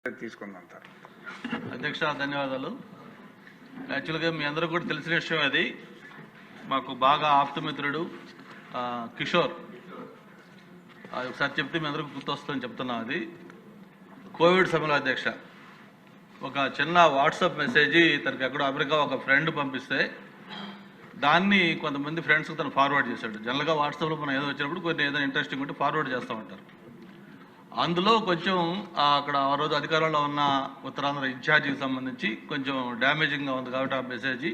తీసుకుందాం సార్. అధ్యక్ష ధన్యవాదాలు. యాక్చువల్గా మీ అందరూ కూడా తెలిసిన విషయం అది. మాకు బాగా ఆప్తమిత్రుడు కిషోర్, అది ఒకసారి చెప్తే మీ అందరికీ గుర్తొస్తుందని చెప్తున్నాం. అది కోవిడ్ సమయంలో అధ్యక్ష ఒక చిన్న వాట్సాప్ మెసేజ్ తనకి ఎక్కడో అమెరికా ఒక ఫ్రెండ్ పంపిస్తే దాన్ని కొంతమంది ఫ్రెండ్స్కి తను ఫార్వర్డ్ చేశాడు. జనరల్గా వాట్సాప్లో మనం ఏదో వచ్చినప్పుడు కొన్ని ఏదైనా ఇంట్రెస్టింగ్ ఉంటే ఫార్వర్డ్ చేస్తూ ఉంటారు. అందులో కొంచెం అక్కడ ఆ రోజు అధికారంలో ఉన్న ఉత్తరాంధ్ర ఇన్ఛార్జికి సంబంధించి కొంచెం డ్యామేజింగ్గా ఉంది కాబట్టి ఆ మెసేజ్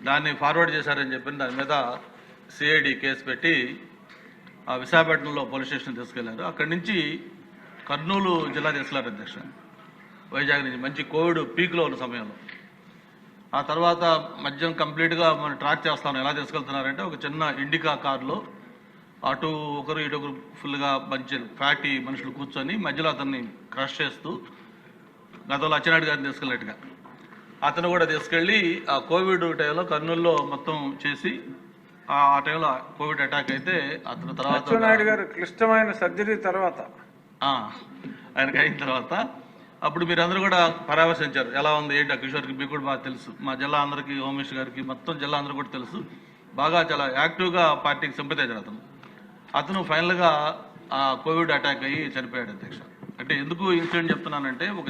దాన్ని ఫార్వర్డ్ చేశారని చెప్పి దాని మీద సిఐడి కేసు పెట్టి విశాఖపట్నంలో పోలీస్ స్టేషన్ తీసుకెళ్లారు. అక్కడి నుంచి కర్నూలు జిల్లా తీసుకెళ్లారు అధ్యక్ష, వైజాగ్ నుంచి మంచి కోవిడ్ పీక్లో ఉన్న సమయంలో. ఆ తర్వాత మధ్యాహ్నం కంప్లీట్గా మనం ట్రాక్ చేస్తాను. ఎలా తీసుకెళ్తున్నారంటే ఒక చిన్న ఇండికా కారులో అటు ఒకరు ఇటు ఒకరు ఫుల్గా మంచి ఫ్యాటీ మనుషులు కూర్చొని మధ్యలో అతన్ని క్రష్ చేస్తూ గతంలో అచ్చెన్నాయుడు గారిని తీసుకెళ్ళినట్టుగా అతను కూడా తీసుకెళ్ళి ఆ కోవిడ్ టైంలో కర్నూలులో మొత్తం చేసి ఆ టైంలో కోవిడ్ అటాక్ అయితే అతను తర్వాత అచ్చెన్నాయుడు గారు క్లిష్టమైన సర్జరీ తర్వాత ఆయనకి అయిన తర్వాత అప్పుడు మీరందరూ కూడా పరామర్శించారు. ఎలా ఉంది ఏంటి, కిషోర్కి మీకు కూడా బాగా తెలుసు, మా జిల్లా అందరికీ, హోమ్ మినిస్టర్ గారికి, మొత్తం జిల్లా అందరూ కూడా తెలుసు. బాగా చాలా యాక్టివ్గా పార్టీకి సింపథైజర్ అతను ఫైనల్గా కోవిడ్ అటాక్ అయ్యి చనిపోయాడు అధ్యక్ష. అంటే ఎందుకు ఇన్సిడెంట్ చెప్తున్నానంటే, ఒక